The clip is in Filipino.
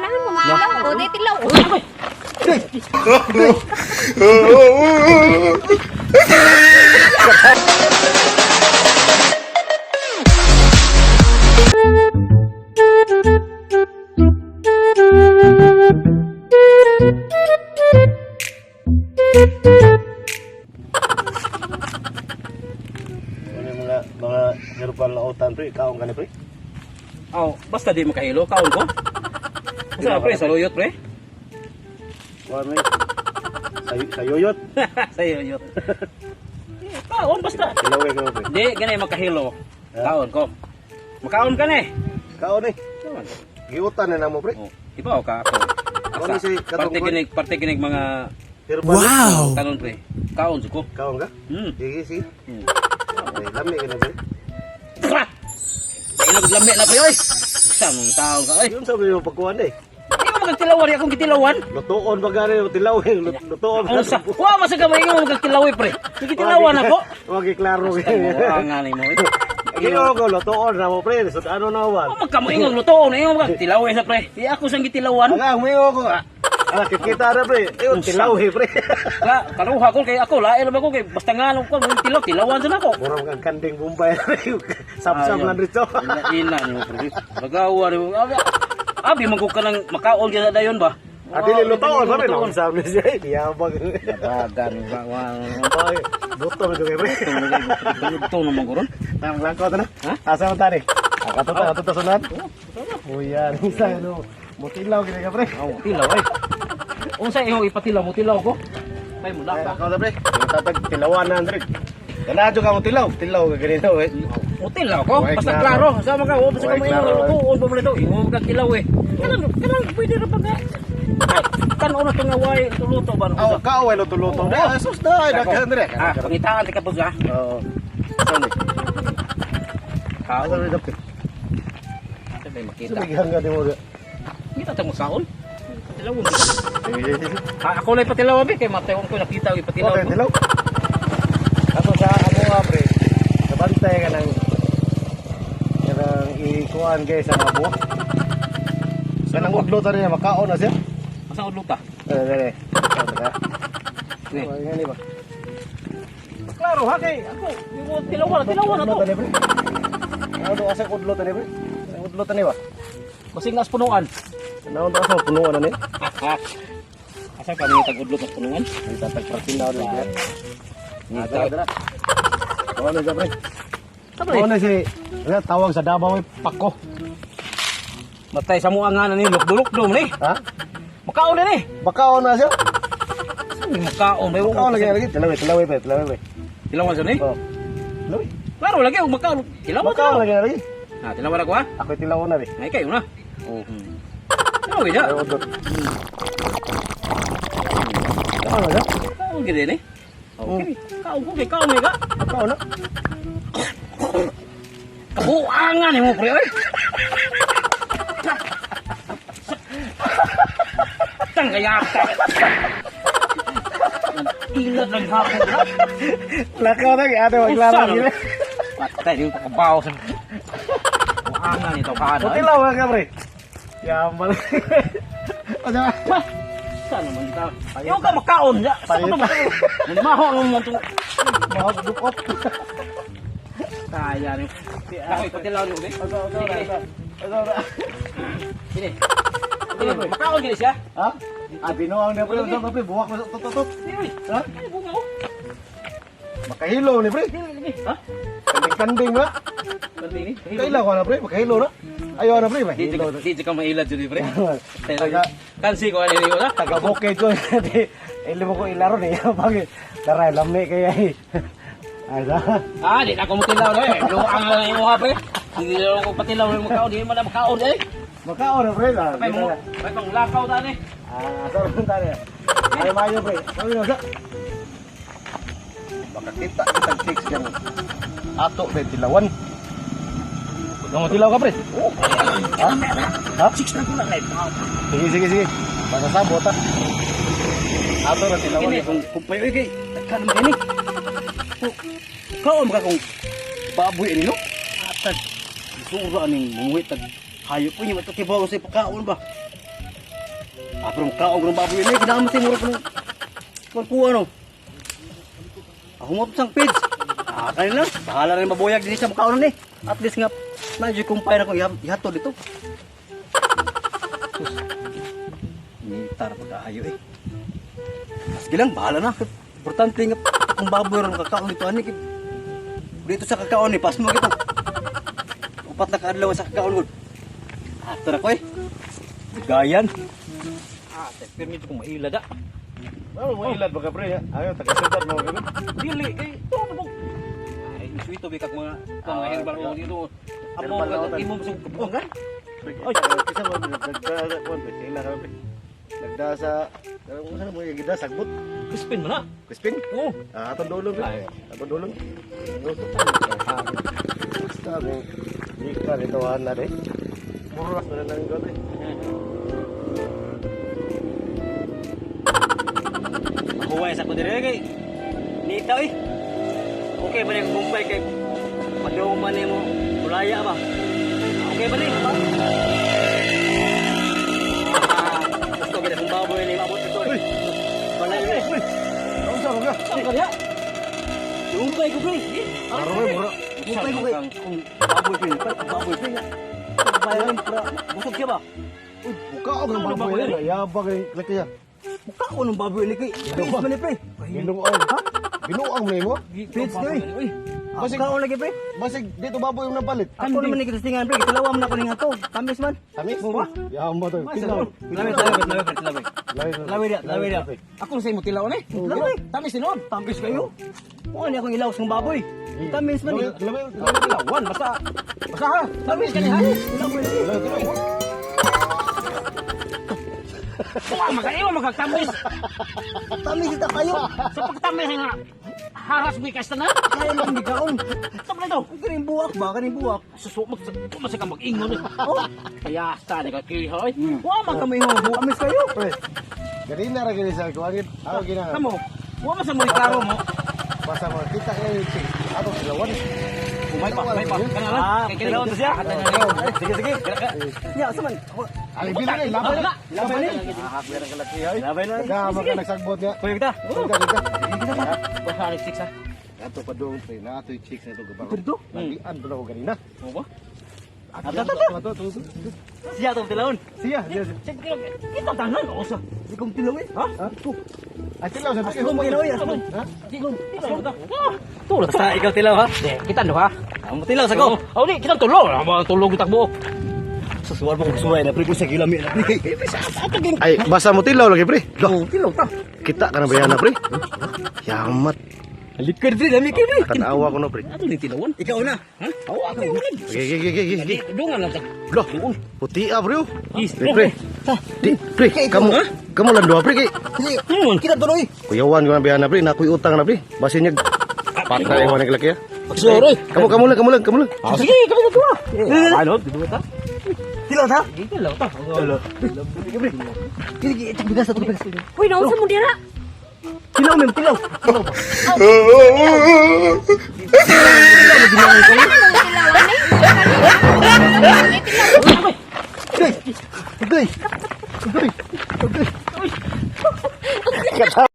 Karon mo tilaw, o di tilaw. Mga herbal na utan pre, kaon ka ni pre? Oh, basta di makahilo, kaon ko. Sa pre, sa luyot pre. Kuan may sayuyot. Sa luyot. Kaon basta. Tilaway ka pre. Di ganay makahilo. Kaon ko. Makaon ka ni. Kaon ni. Kaon. Giutan na mo pre. Oh, ibaw ka ako. Ano si katong Parte ginig mga herbal? Wow! kanon pre. Kaon ko. Kaon ka? Sige sige. Ay, lami ka na pre. Inog lami na pre oy. Samong taon ka oy. Yun sabi mo pagkuhan eh. Di mo magtilawan akong gitilawan. Lutuon ba gani yung tilaway? Lutuon ba? Ano sa? Wa masaga may mo magtilawi pre. Gitilawan ako. Wag iklaro. Ang ani mo. Iyo ko lutuon na mo pre. So ano na wan? Magkamo ingong lutoon, ingong magtilawi sa pre. Di ako sang gitilawan. Ang mayo ko. Kikita na pre. Iyo tilaway pre. Karuha ko kay ako, lain naman ko kay basta ngalong ko ng tilaw, tilawan sa nako. Murang kang kanding Bombay. Sab-sab lang dito. Ina niyo pre. Bagawa niyo. Abi man ko kanang makaon gyud dayon ba? Dili lutoon ba rin? Ang sabi siya. Yabang. Bagan ba wa. Butong juga pre. Ito naman ko ron. Tang langkot na. Ha? Asa man tani? Katuta sunod. Oh yan, isa no. Mutilaw gini ka pre. Oh, tilaw ay. Unsa imong ipatilaw mo tilaw ko? May mo Ay, pa. ako na pre. Tatag tilawan na Andre. Kanadyo ka mo tilaw. Tilaw ka ganito eh. Utilaw ko, Why basta klaro? klaro. Sama ka, o basta Why ka may klaro, lutuon pa mo nito. Imo ka tilaw eh. Kanang pwede ra pa ka. Ay, kanon na tunga way tuluto ba? Aw, kaaway luto-luto. Ah, sus na, daghan Andre. Pangitaan ti kapos ha. Oo. Sani. Kaon. Asa rin dapat. Sabay makita. Sumighang ka di mo. Kita tang makaon. Tilawon. Sige. Ako lay patilaw abi kay matayong ko nakita og patilaw. Okay, tilaw. Ato sa amo nga pre. Nabantay ka ng kanang ikuan guys sa abo. Kanang udlo ta rin makaon na siya. Asa udluta? Dere. Ni. Ngani ba? Klaro ha kay ako. Yung tilawan na to. Tani pre. Ano asa udlo tani pre? Sa udlo tani ba? Basing nas punuan. Naon ta sa punuan ani? Asa pa ni tag udlot nas punuan? Itatag partina rin diya. Ngita. Dara. Ano sa pre? Sabi. Ano si tawag sa Davao ay pako. Matay sa muang nga ni lukdulok dum ni. Ha? Makaon na ni. Bakaon na siya. Makaon may Bakaon lagi. Tilaway pre. Tilawan sa ni. Oh. Tilaway. Klaro lagi og makaon. Tilawan Bakaon ka. lagi. Ha, tilawan ako ha. Ako tilaw na rin. Ay kayo na. Oh. Tilawan ya. Ay, udot. Bakaon na siya. Kaon gid ni. Okay. Kaon ko kay kaon may ka. Bakaon na. Kabuangan ni mo pre oy. Tanggayap ka. Ilad ng hapon na. Lakaw na kaya ate maglaro gini. Patay yung pakabaw sa buangan nito kada. Tilaw ka pre. Yaman. O diba? Saan naman kita? Yung ka makaon ya. Saan ka makaon? Maho ang mga itong Mahal dukot. kaya niyo. Ako ipatilaw niyo ulit. Sini. Sini. Makaon gini siya. Ha? Binuang na pre. Udot pre. Buwak na tutot. Sini. Ha? Ay, bunga ko. Makahilo ni pre. Sini. Ha? Kanding-kanding ba? Ganti ini. Kailan ko na pre. Makahilo na. Ayaw na pre. Mahilo. Di ka mailad dyan pre. Taga- Kansi ko ano niyo na? Taga-bukid ko. Ili mo ko ilaro ni. Bakit? Taray, lami kaya eh. Ay, da. Ah, di na ako matilaw na eh. Luang na yung mga pre. Hindi na ako patilaw ng makaon. Di mo na makaon eh. Makaon na pre. May mo. May pang lakaw ta ni. Sorry pun tadi. Ay, mayo pre. Sabi na sa. Baka kita fix yang ato pre tilawan. Kamu tilaw ka pre? Oh, Ha? Ha? six na ko na live. Sige. Basta sabot ha. Ato na tilawan. Ini kung payo kay kan ini. Kaon ka kung baboy ini no? Atag sura ning muhit tag hayop ko niya tibaw sa pagkaon ba? Pero kaog ng baboy ini kinama si murag ng kuha no. Ako mo sang pids. Kanina, bahala rin mabuyag din sa mukha ni. At least nga medyo kumpay na ko ihato dito. Nitar pagkaayo eh. Sige lang, bahala na. Importante nga kung baboy rin kakaon dito ani. Dito sa kakaon ni, pas mo kita. Upat na kaadlaw sa kakaon ko. Ato na ko eh. Bigayan. Permit kong mailad ah. Ano mo ilad ba ka pre? Ayaw, taga-sudad mo ka. Dili, eh, ito mo. Ay, isuito bikak mga herbal mo dito. Amo ka imo sa kapunggan. Ay, kisa mo nagdasa kon pre. Ila ka pre. Nagdasa, ano mo yung gida sagbot? Crispin mo na. Crispin? Oo. Atong dulo pre. Atong dulo. Basta mo. Di ka dito na rin. Mura na lang gabi. Huwag sa ko dire kay. Nita eh. Okay ba ning kumpay kay pagduman nimo tulaya ba? Okay ba ni? Gusto gid kung baboy ni abot ito. Balay ni. Ano sa mga? Saan ka diya? Kumpay ko pre. Aro mo mura. Kumpay ko kay kung baboy pre, baboy pre. Kumpay rin para busog siya ba? Uy, buka ako ng baboy na. Yabag yung klakya. Mukha ko ng baboy ni kay. Please man ni pre. Binuang. Ha? Binuang mo mo? Please ko eh. Basig Mukha ko lagi pre. basig dito baboy yung napalit. Ako naman ni kitistingan pre. Kilawam na ko ning ato. Tamis man. Tamis? Mo ba? Yaman to. Tilaw. Lawi dia. Ako sa imo tilaw ni. Lawi. Tamis ni noon. Tamis kayo. Mo ni akong ilaw sa baboy. Tamis man ni. Tilawan basta. Basta ha. Tamis ka ni ha. Lawi. Wah, makayo magkatamis. Tamis kita kayo. Sa pagtamis nga haras mo kasi na. Kaya lang bigaon. Tama na daw. Kaning buwak ba? Kaning buwak. Susumag sa ka mag-ingon. Oh. Kaya sa ni ka kihoy. Wa man kami ho. Amis kayo. Pre. Ganina ra gani sa kuan. Ako gina. Kamo. Wa man sa mo klaro mo. Basta mo kita kay ato silawan. May pa. Kana lang. Kay kilaw to siya. Sige. Ya, saman. Ali bila ni laban na. Laban ni. Nakakbira ka laki ay. Laban na. Gama ka nagsagbot niya. Kuya kita. Kita. Baka six ha. Ato pa dong pre. Na ato chicks na to gabaro. Perdo. Nagian pala ko ganina. Mo ba? Ato. Siya tong tilawon. Siya. Kita tanan o sa. Di kong tilaw eh. Ha? Ay tilaw sa Di kong tilaw eh. Ha? Di kong tilaw ta. Tulog sa ikaw tilaw ha. Kita ndo ha. Amo tilaw sa ko. Oh ni kita tulog. Amo tulog takbo. Susuwal mo suway na pre ko sa gilami na pre. Ay basa mo tilaw lagi pre. Oh, tilaw ta. Kita ka na bayana pre. Yamat. Alikad pre, dami kay pre. Tanawa ko no pre. Ato ni tilawon. Ikaw na. Ha? Ako ako ulan. Gigi. Dungan lang ta. Loh, puti ah bro. Is, Pre. Di, pre, kamu lang dua pre kay. Kita tuloy. Kuyawan ko na bayana pre, nakuy utang na pre. Basin niya patay mo ning laki. Sorry. Kamu lang. Sige, kami na tuwa. Ano? Dito ta? Tilaw ta? Tilaw ta. Kini cek bigas satu bigas. Uy, naunsa mo dira? Tilaw mem, tilaw. Ano tilawan ni? Kata